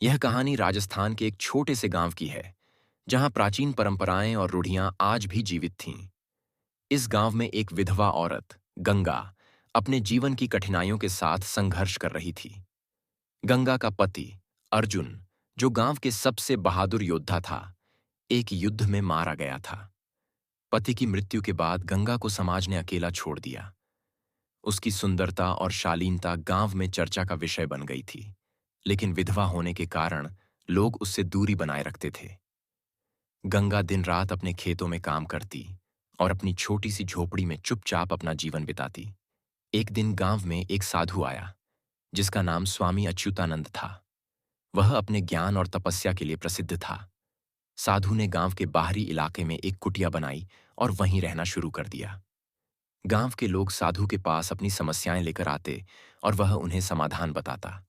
यह कहानी राजस्थान के एक छोटे से गांव की है, जहां प्राचीन परंपराएं और रूढ़ियां आज भी जीवित थीं। इस गांव में एक विधवा औरत, गंगा, अपने जीवन की कठिनाइयों के साथ संघर्ष कर रही थी। गंगा का पति, अर्जुन, जो गांव के सबसे बहादुर योद्धा था, एक युद्ध में मारा गया था। पति की मृत्यु के बाद गंगा को समाज ने अकेला छोड़ दिया। उसकी सुंदरता और शालीनता गांव में चर्चा का विषय बन गई थी, लेकिन विधवा होने के कारण लोग उससे दूरी बनाए रखते थे। गंगा दिन रात अपने खेतों में काम करती और अपनी छोटी सी झोपड़ी में चुपचाप अपना जीवन बिताती। एक दिन गांव में एक साधु आया, जिसका नाम स्वामी अच्युतानंद था। वह अपने ज्ञान और तपस्या के लिए प्रसिद्ध था। साधु ने गांव के बाहरी इलाके में एक कुटिया बनाई और वहीं रहना शुरू कर दिया। गांव के लोग साधु के पास अपनी समस्याएं लेकर आते और वह उन्हें समाधान बताता।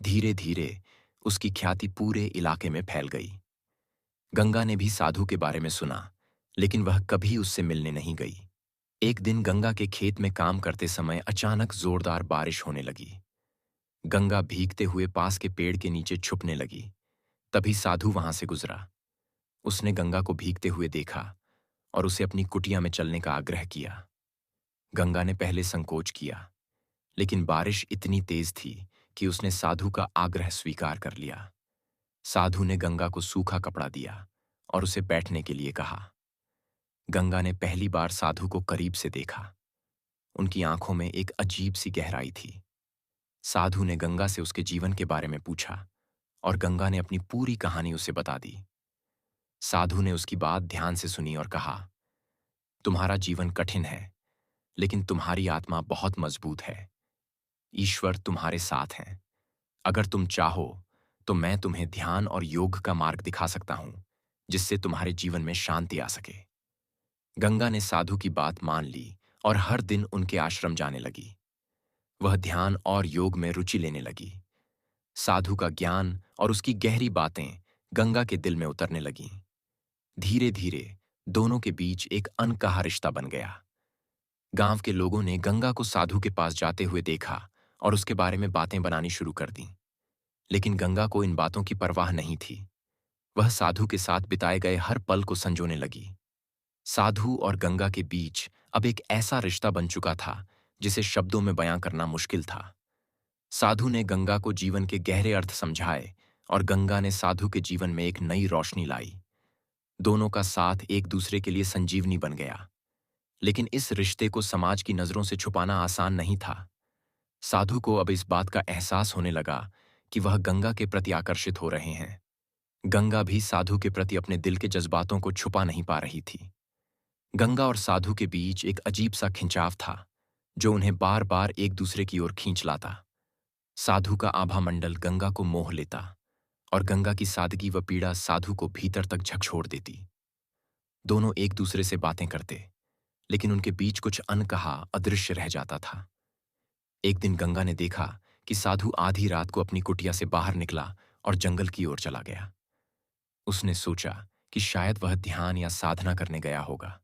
धीरे धीरे उसकी ख्याति पूरे इलाके में फैल गई। गंगा ने भी साधु के बारे में सुना, लेकिन वह कभी उससे मिलने नहीं गई। एक दिन गंगा के खेत में काम करते समय अचानक जोरदार बारिश होने लगी। गंगा भीगते हुए पास के पेड़ के नीचे छुपने लगी। तभी साधु वहां से गुजरा। उसने गंगा को भीगते हुए देखा और उसे अपनी कुटिया में चलने का आग्रह किया। गंगा ने पहले संकोच किया, लेकिन बारिश इतनी तेज थी कि उसने साधु का आग्रह स्वीकार कर लिया। साधु ने गंगा को सूखा कपड़ा दिया और उसे बैठने के लिए कहा। गंगा ने पहली बार साधु को करीब से देखा। उनकी आंखों में एक अजीब सी गहराई थी। साधु ने गंगा से उसके जीवन के बारे में पूछा और गंगा ने अपनी पूरी कहानी उसे बता दी। साधु ने उसकी बात ध्यान से सुनी और कहा, तुम्हारा जीवन कठिन है, लेकिन तुम्हारी आत्मा बहुत मजबूत है। ईश्वर तुम्हारे साथ हैं। अगर तुम चाहो तो मैं तुम्हें ध्यान और योग का मार्ग दिखा सकता हूं, जिससे तुम्हारे जीवन में शांति आ सके। गंगा ने साधु की बात मान ली और हर दिन उनके आश्रम जाने लगी। वह ध्यान और योग में रुचि लेने लगी। साधु का ज्ञान और उसकी गहरी बातें गंगा के दिल में उतरने लगीं। धीरे धीरे दोनों के बीच एक अनकहा रिश्ता बन गया। गांव के लोगों ने गंगा को साधु के पास जाते हुए देखा और उसके बारे में बातें बनानी शुरू कर दीं। लेकिन गंगा को इन बातों की परवाह नहीं थी। वह साधु के साथ बिताए गए हर पल को संजोने लगी। साधु और गंगा के बीच अब एक ऐसा रिश्ता बन चुका था जिसे शब्दों में बयां करना मुश्किल था। साधु ने गंगा को जीवन के गहरे अर्थ समझाए और गंगा ने साधु के जीवन में एक नई रोशनी लाई। दोनों का साथ एक दूसरे के लिए संजीवनी बन गया। लेकिन इस रिश्ते को समाज की नजरों से छुपाना आसान नहीं था। साधु को अब इस बात का एहसास होने लगा कि वह गंगा के प्रति आकर्षित हो रहे हैं। गंगा भी साधु के प्रति अपने दिल के जज्बातों को छुपा नहीं पा रही थी। गंगा और साधु के बीच एक अजीब सा खिंचाव था, जो उन्हें बार बार एक दूसरे की ओर खींच लाता। साधु का आभा मंडल गंगा को मोह लेता और गंगा की सादगी व पीड़ा साधु को भीतर तक झकझोर देती। दोनों एक दूसरे से बातें करते, लेकिन उनके बीच कुछ अनकहा, अदृश्य रह जाता था। एक दिन गंगा ने देखा कि साधु आधी रात को अपनी कुटिया से बाहर निकला और जंगल की ओर चला गया। उसने सोचा कि शायद वह ध्यान या साधना करने गया होगा।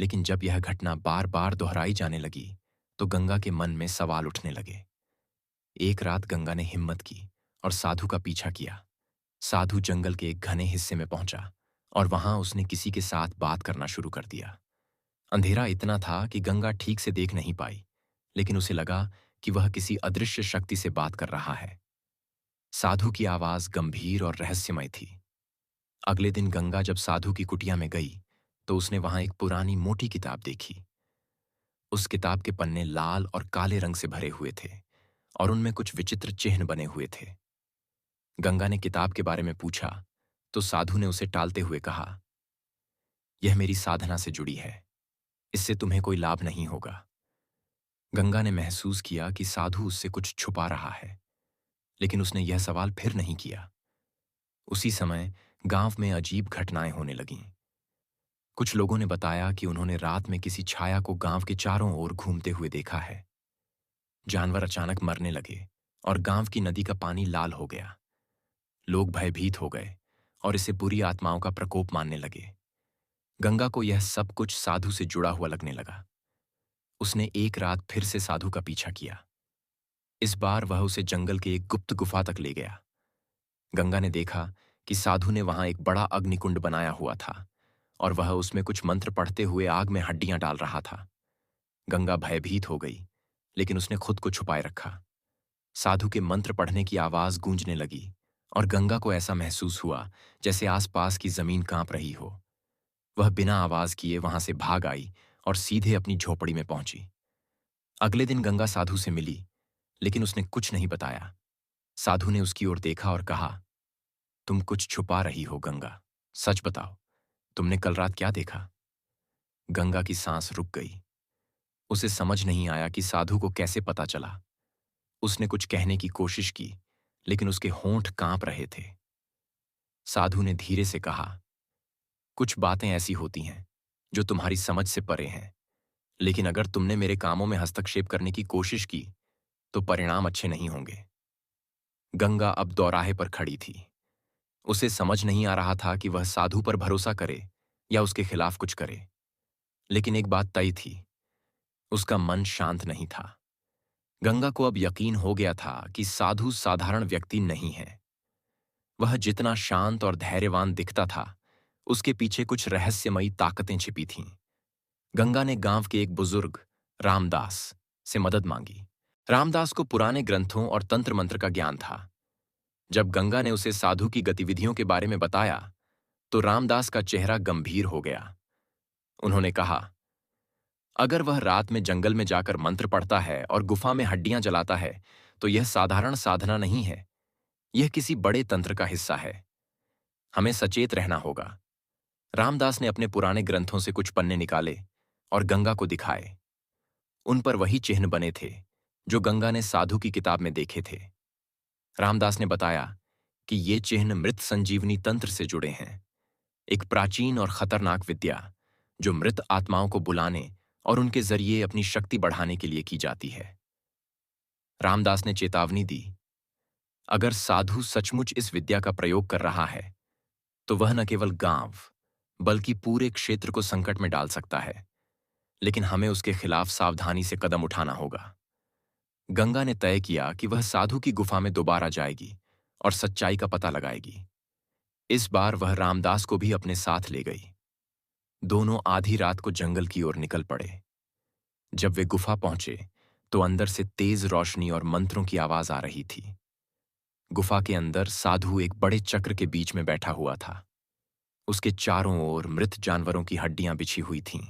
लेकिन जब यह घटना बार बार दोहराई जाने लगी, तो गंगा के मन में सवाल उठने लगे। एक रात गंगा ने हिम्मत की और साधु का पीछा किया। साधु जंगल के एक घने हिस्से में पहुंचा और वहां उसने किसी के साथ बात करना शुरू कर दिया। अंधेरा इतना था कि गंगा ठीक से देख नहीं पाई, लेकिन उसे लगा कि वह किसी अदृश्य शक्ति से बात कर रहा है। साधु की आवाज गंभीर और रहस्यमय थी। अगले दिन गंगा जब साधु की कुटिया में गई, तो उसने वहां एक पुरानी मोटी किताब देखी। उस किताब के पन्ने लाल और काले रंग से भरे हुए थे और उनमें कुछ विचित्र चिन्ह बने हुए थे। गंगा ने किताब के बारे में पूछा, तो साधु ने उसे टालते हुए कहा, यह मेरी साधना से जुड़ी है, इससे तुम्हें कोई लाभ नहीं होगा। गंगा ने महसूस किया कि साधु उससे कुछ छुपा रहा है, लेकिन उसने यह सवाल फिर नहीं किया। उसी समय गांव में अजीब घटनाएं होने लगीं। कुछ लोगों ने बताया कि उन्होंने रात में किसी छाया को गांव के चारों ओर घूमते हुए देखा है। जानवर अचानक मरने लगे और गांव की नदी का पानी लाल हो गया। लोग भयभीत हो गए और इसे बुरी आत्माओं का प्रकोप मानने लगे। गंगा को यह सब कुछ साधु से जुड़ा हुआ लगने लगा। उसने एक रात फिर से साधु का पीछा किया। इस बार वह उसे जंगल के एक गुप्त गुफा तक ले गया। गंगा ने देखा कि साधु ने वहां एक बड़ा अग्निकुंड बनाया हुआ था और वह उसमें कुछ मंत्र पढ़ते हुए आग में हड्डियां डाल रहा था। गंगा भयभीत हो गई, लेकिन उसने खुद को छुपाए रखा। साधु के मंत्र पढ़ने की आवाज गूंजने लगी और गंगा को ऐसा महसूस हुआ जैसे आसपास की जमीन कांप रही हो। वह बिना आवाज किए वहां से भाग आई और सीधे अपनी झोपड़ी में पहुंची। अगले दिन गंगा साधु से मिली, लेकिन उसने कुछ नहीं बताया। साधु ने उसकी ओर देखा और कहा, तुम कुछ छुपा रही हो गंगा। सच बताओ, तुमने कल रात क्या देखा? गंगा की सांस रुक गई। उसे समझ नहीं आया कि साधु को कैसे पता चला। उसने कुछ कहने की कोशिश की, लेकिन उसके होंठ कांप रहे थे। साधु ने धीरे से कहा, कुछ बातें ऐसी होती हैं जो तुम्हारी समझ से परे हैं, लेकिन अगर तुमने मेरे कामों में हस्तक्षेप करने की कोशिश की तो परिणाम अच्छे नहीं होंगे। गंगा अब दौराहे पर खड़ी थी। उसे समझ नहीं आ रहा था कि वह साधु पर भरोसा करे या उसके खिलाफ कुछ करे। लेकिन एक बात तय थी, उसका मन शांत नहीं था। गंगा को अब यकीन हो गया था कि साधु साधारण व्यक्ति नहीं है। वह जितना शांत और धैर्यवान दिखता था, उसके पीछे कुछ रहस्यमयी ताकतें छिपी थीं। गंगा ने गांव के एक बुजुर्ग रामदास से मदद मांगी। रामदास को पुराने ग्रंथों और तंत्र मंत्र का ज्ञान था। जब गंगा ने उसे साधु की गतिविधियों के बारे में बताया, तो रामदास का चेहरा गंभीर हो गया। उन्होंने कहा, अगर वह रात में जंगल में जाकर मंत्र पढ़ता है और गुफा में हड्डियां जलाता है, तो यह साधारण साधना नहीं है, यह किसी बड़े तंत्र का हिस्सा है। हमें सचेत रहना होगा। रामदास ने अपने पुराने ग्रंथों से कुछ पन्ने निकाले और गंगा को दिखाए। उन पर वही चिन्ह बने थे जो गंगा ने साधु की किताब में देखे थे। रामदास ने बताया कि ये चिन्ह मृत संजीवनी तंत्र से जुड़े हैं, एक प्राचीन और खतरनाक विद्या जो मृत आत्माओं को बुलाने और उनके जरिए अपनी शक्ति बढ़ाने के लिए की जाती है। रामदास ने चेतावनी दी, अगर साधु सचमुच इस विद्या का प्रयोग कर रहा है, तो वह न केवल गांव बल्कि पूरे क्षेत्र को संकट में डाल सकता है। लेकिन हमें उसके खिलाफ सावधानी से कदम उठाना होगा। गंगा ने तय किया कि वह साधु की गुफा में दोबारा जाएगी और सच्चाई का पता लगाएगी। इस बार वह रामदास को भी अपने साथ ले गई। दोनों आधी रात को जंगल की ओर निकल पड़े। जब वे गुफा पहुंचे, तो अंदर से तेज रोशनी और मंत्रों की आवाज आ रही थी। गुफा के अंदर साधु एक बड़े चक्र के बीच में बैठा हुआ था। उसके चारों ओर मृत जानवरों की हड्डियां बिछी हुई थीं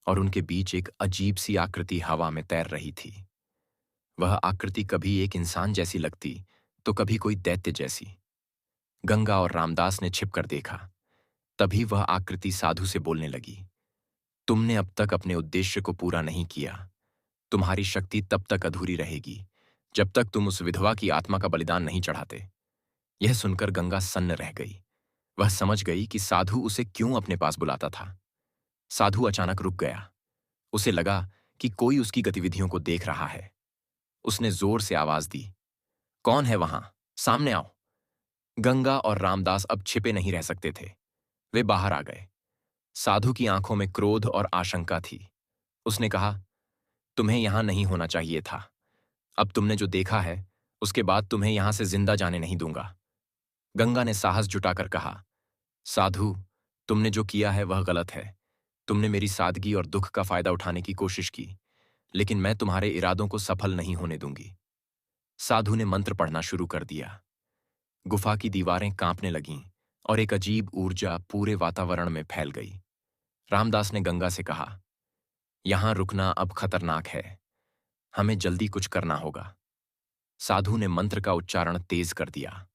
और उनके बीच एक अजीब सी आकृति हवा में तैर रही थी। वह आकृति कभी एक इंसान जैसी लगती, तो कभी कोई दैत्य जैसी। गंगा और रामदास ने छिपकर देखा। तभी वह आकृति साधु से बोलने लगी, तुमने अब तक अपने उद्देश्य को पूरा नहीं किया। तुम्हारी शक्ति तब तक अधूरी रहेगी जब तक तुम उस विधवा की आत्मा का बलिदान नहीं चढ़ाते। यह सुनकर गंगा सन्न रह गई। वह समझ गई कि साधु उसे क्यों अपने पास बुलाता था। साधु अचानक रुक गया। उसे लगा कि कोई उसकी गतिविधियों को देख रहा है। उसने जोर से आवाज दी, कौन है वहां? सामने आओ। गंगा और रामदास अब छिपे नहीं रह सकते थे। वे बाहर आ गए। साधु की आंखों में क्रोध और आशंका थी। उसने कहा, तुम्हें यहां नहीं होना चाहिए था। अब तुमने जो देखा है, उसके बाद तुम्हें यहां से जिंदा जाने नहीं दूंगा। गंगा ने साहस जुटाकर कहा, साधु, तुमने जो किया है वह गलत है। तुमने मेरी सादगी और दुख का फायदा उठाने की कोशिश की, लेकिन मैं तुम्हारे इरादों को सफल नहीं होने दूंगी। साधु ने मंत्र पढ़ना शुरू कर दिया। गुफा की दीवारें कांपने लगीं और एक अजीब ऊर्जा पूरे वातावरण में फैल गई। रामदास ने गंगा से कहा, यहां रुकना अब खतरनाक है। हमें जल्दी कुछ करना होगा। साधु ने मंत्र का उच्चारण तेज कर दिया।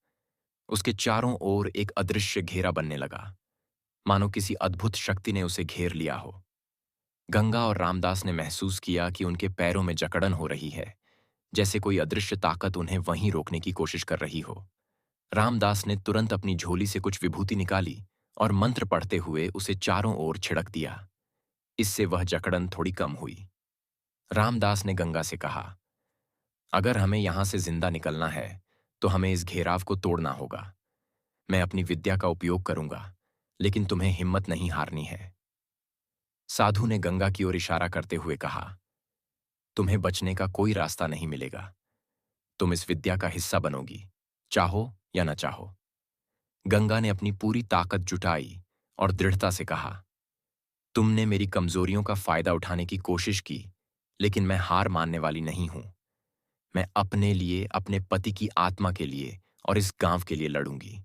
उसके चारों ओर एक अदृश्य घेरा बनने लगा, मानो किसी अद्भुत शक्ति ने उसे घेर लिया हो। गंगा और रामदास ने महसूस किया कि उनके पैरों में जकड़न हो रही है, जैसे कोई अदृश्य ताकत उन्हें वहीं रोकने की कोशिश कर रही हो। रामदास ने तुरंत अपनी झोली से कुछ विभूति निकाली और मंत्र पढ़ते हुए उसे चारों ओर छिड़क दिया। इससे वह जकड़न थोड़ी कम हुई। रामदास ने गंगा से कहा, अगर हमें यहां से जिंदा निकलना है, तो हमें इस घेराव को तोड़ना होगा। मैं अपनी विद्या का उपयोग करूंगा, लेकिन तुम्हें हिम्मत नहीं हारनी है। साधु ने गंगा की ओर इशारा करते हुए कहा, तुम्हें बचने का कोई रास्ता नहीं मिलेगा। तुम इस विद्या का हिस्सा बनोगी, चाहो या न चाहो। गंगा ने अपनी पूरी ताकत जुटाई और दृढ़ता से कहा, तुमने मेरी कमजोरियों का फायदा उठाने की कोशिश की, लेकिन मैं हार मानने वाली नहीं हूं। मैं अपने लिए, अपने पति की आत्मा के लिए और इस गांव के लिए लड़ूंगी।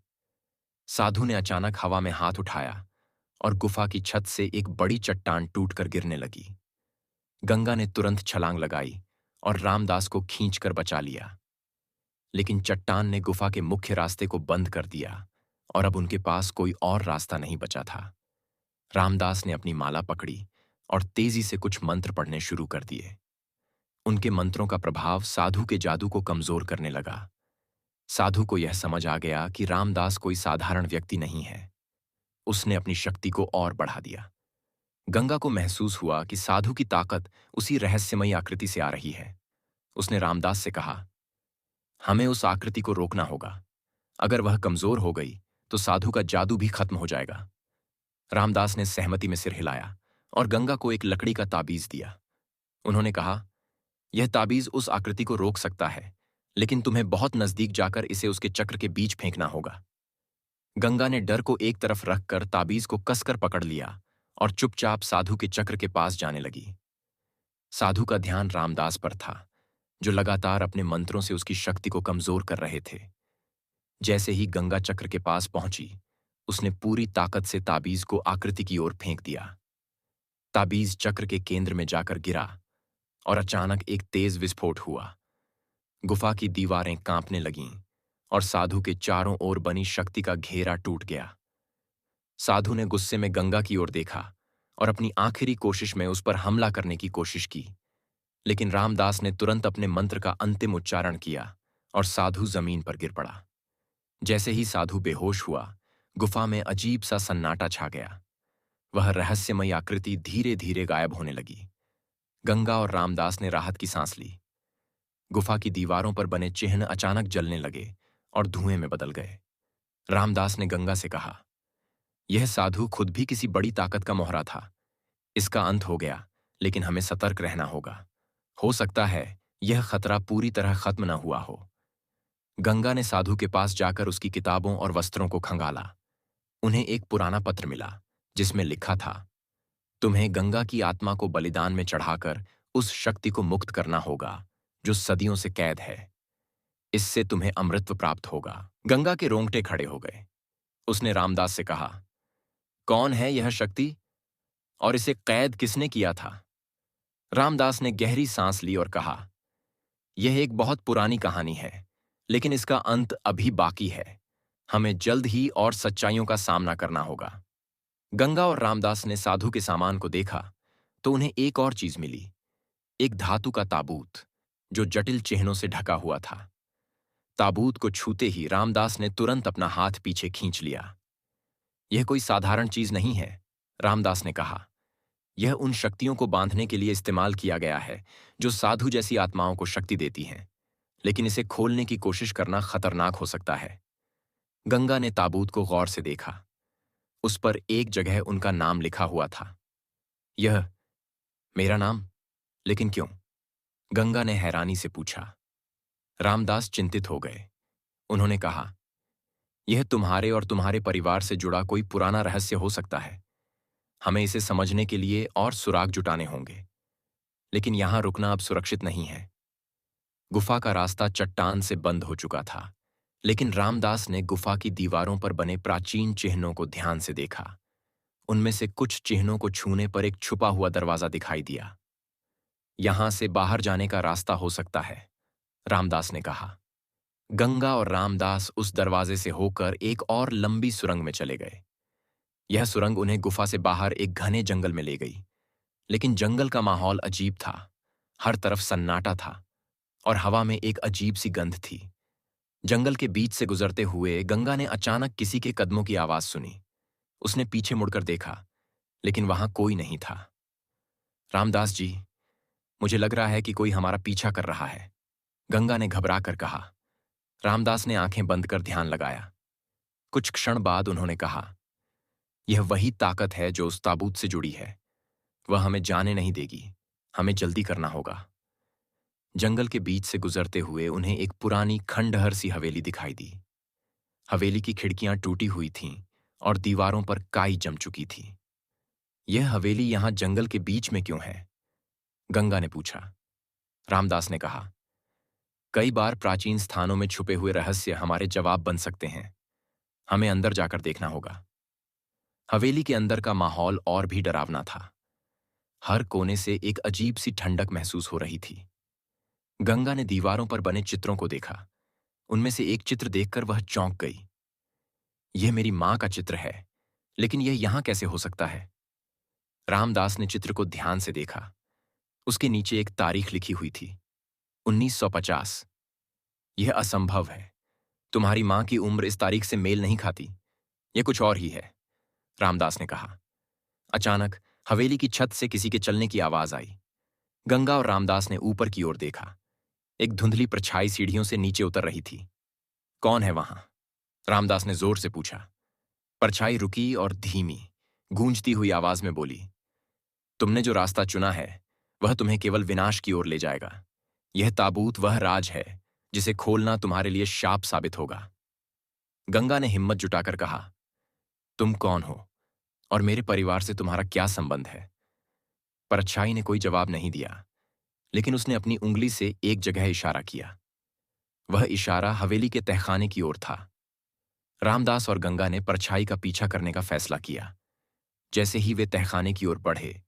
साधु ने अचानक हवा में हाथ उठाया और गुफा की छत से एक बड़ी चट्टान टूटकर गिरने लगी। गंगा ने तुरंत छलांग लगाई और रामदास को खींचकर बचा लिया। लेकिन चट्टान ने गुफा के मुख्य रास्ते को बंद कर दिया और अब उनके पास कोई और रास्ता नहीं बचा था। रामदास ने अपनी माला पकड़ी और तेजी से कुछ मंत्र पढ़ने शुरू कर दिए। उनके मंत्रों का प्रभाव साधु के जादू को कमजोर करने लगा। साधु को यह समझ आ गया कि रामदास कोई साधारण व्यक्ति नहीं है। उसने अपनी शक्ति को और बढ़ा दिया। गंगा को महसूस हुआ कि साधु की ताकत उसी रहस्यमयी आकृति से आ रही है। उसने रामदास से कहा, हमें उस आकृति को रोकना होगा। अगर वह कमजोर हो गई तो साधु का जादू भी खत्म हो जाएगा। रामदास ने सहमति में सिर हिलाया और गंगा को एक लकड़ी का ताबीज दिया। उन्होंने कहा, यह ताबीज उस आकृति को रोक सकता है, लेकिन तुम्हें बहुत नजदीक जाकर इसे उसके चक्र के बीच फेंकना होगा। गंगा ने डर को एक तरफ रखकर ताबीज को कसकर पकड़ लिया और चुपचाप साधु के चक्र के पास जाने लगी। साधु का ध्यान रामदास पर था, जो लगातार अपने मंत्रों से उसकी शक्ति को कमजोर कर रहे थे। जैसे ही गंगा चक्र के पास पहुंची, उसने पूरी ताकत से ताबीज को आकृति की ओर फेंक दिया। ताबीज चक्र के केंद्र में जाकर गिरा और अचानक एक तेज विस्फोट हुआ। गुफा की दीवारें कांपने लगीं और साधु के चारों ओर बनी शक्ति का घेरा टूट गया। साधु ने गुस्से में गंगा की ओर देखा और अपनी आखिरी कोशिश में उस पर हमला करने की कोशिश की, लेकिन रामदास ने तुरंत अपने मंत्र का अंतिम उच्चारण किया और साधु जमीन पर गिर पड़ा। जैसे ही साधु बेहोश हुआ, गुफा में अजीब सा सन्नाटा छा गया। वह रहस्यमयी आकृति धीरे धीरे गायब होने लगी। गंगा और रामदास ने राहत की सांस ली। गुफा की दीवारों पर बने चिन्ह अचानक जलने लगे और धुएं में बदल गए। रामदास ने गंगा से कहा, यह साधु खुद भी किसी बड़ी ताकत का मोहरा था। इसका अंत हो गया, लेकिन हमें सतर्क रहना होगा। हो सकता है यह खतरा पूरी तरह खत्म न हुआ हो। गंगा ने साधु के पास जाकर उसकी किताबों और वस्त्रों को खंगाला। उन्हें एक पुराना पत्र मिला जिसमें लिखा था, तुम्हें गंगा की आत्मा को बलिदान में चढ़ाकर उस शक्ति को मुक्त करना होगा जो सदियों से कैद है। इससे तुम्हें अमृतत्व प्राप्त होगा। गंगा के रोंगटे खड़े हो गए। उसने रामदास से कहा, कौन है यह शक्ति और इसे कैद किसने किया था? रामदास ने गहरी सांस ली और कहा, यह एक बहुत पुरानी कहानी है, लेकिन इसका अंत अभी बाकी है। हमें जल्द ही और सच्चाइयों का सामना करना होगा। गंगा और रामदास ने साधु के सामान को देखा तो उन्हें एक और चीज मिली, एक धातु का ताबूत जो जटिल चिन्हों से ढका हुआ था। ताबूत को छूते ही रामदास ने तुरंत अपना हाथ पीछे खींच लिया। यह कोई साधारण चीज नहीं है, रामदास ने कहा। यह उन शक्तियों को बांधने के लिए इस्तेमाल किया गया है जो साधु जैसी आत्माओं को शक्ति देती हैं, लेकिन इसे खोलने की कोशिश करना खतरनाक हो सकता है। गंगा ने ताबूत को गौर से देखा। उस पर एक जगह उनका नाम लिखा हुआ था। यह मेरा नाम? लेकिन क्यों? गंगा ने हैरानी से पूछा। रामदास चिंतित हो गए। उन्होंने कहा, यह तुम्हारे और तुम्हारे परिवार से जुड़ा कोई पुराना रहस्य हो सकता है। हमें इसे समझने के लिए और सुराग जुटाने होंगे, लेकिन यहां रुकना अब सुरक्षित नहीं है। गुफा का रास्ता चट्टान से बंद हो चुका था, लेकिन रामदास ने गुफा की दीवारों पर बने प्राचीन चिन्हों को ध्यान से देखा। उनमें से कुछ चिन्हों को छूने पर एक छुपा हुआ दरवाजा दिखाई दिया। यहां से बाहर जाने का रास्ता हो सकता है, रामदास ने कहा। गंगा और रामदास उस दरवाजे से होकर एक और लंबी सुरंग में चले गए। यह सुरंग उन्हें गुफा से बाहर एक घने जंगल में ले गई, लेकिन जंगल का माहौल अजीब था। हर तरफ सन्नाटा था और हवा में एक अजीब सी गंध थी। जंगल के बीच से गुजरते हुए गंगा ने अचानक किसी के कदमों की आवाज सुनी। उसने पीछे मुड़कर देखा, लेकिन वहां कोई नहीं था। रामदास जी, मुझे लग रहा है कि कोई हमारा पीछा कर रहा है, गंगा ने घबरा कर कहा। रामदास ने आंखें बंद कर ध्यान लगाया। कुछ क्षण बाद उन्होंने कहा, यह वही ताकत है जो उस ताबूत से जुड़ी है। वह हमें जाने नहीं देगी। हमें जल्दी करना होगा। जंगल के बीच से गुजरते हुए उन्हें एक पुरानी खंडहर सी हवेली दिखाई दी। हवेली की खिड़कियां टूटी हुई थीं और दीवारों पर काई जम चुकी थी। यह हवेली यहां जंगल के बीच में क्यों है? गंगा ने पूछा। रामदास ने कहा, कई बार प्राचीन स्थानों में छुपे हुए रहस्य हमारे जवाब बन सकते हैं। हमें अंदर जाकर देखना होगा। हवेली के अंदर का माहौल और भी डरावना था। हर कोने से एक अजीब सी ठंडक महसूस हो रही थी। गंगा ने दीवारों पर बने चित्रों को देखा। उनमें से एक चित्र देखकर वह चौंक गई। यह मेरी मां का चित्र है, लेकिन यह यहां कैसे हो सकता है? रामदास ने चित्र को ध्यान से देखा। उसके नीचे एक तारीख लिखी हुई थी, 1950। यह असंभव है। तुम्हारी मां की उम्र इस तारीख से मेल नहीं खाती। यह कुछ और ही है, रामदास ने कहा। अचानक हवेली की छत से किसी के चलने की आवाज आई। गंगा और रामदास ने ऊपर की ओर देखा। एक धुंधली परछाई सीढ़ियों से नीचे उतर रही थी। कौन है वहां? रामदास ने जोर से पूछा। परछाई रुकी और धीमी, गूंजती हुई आवाज में बोली, तुमने जो रास्ता चुना है वह तुम्हें केवल विनाश की ओर ले जाएगा। यह ताबूत वह राज है जिसे खोलना तुम्हारे लिए शाप साबित होगा। गंगा ने हिम्मत जुटाकर कहा, तुम कौन हो और मेरे परिवार से तुम्हारा क्या संबंध है? परछाई ने कोई जवाब नहीं दिया, लेकिन उसने अपनी उंगली से एक जगह इशारा किया। वह इशारा हवेली के तहखाने की ओर था। रामदास और गंगा ने परछाई का पीछा करने का फैसला किया। जैसे ही वे तहखाने की ओर बढ़े,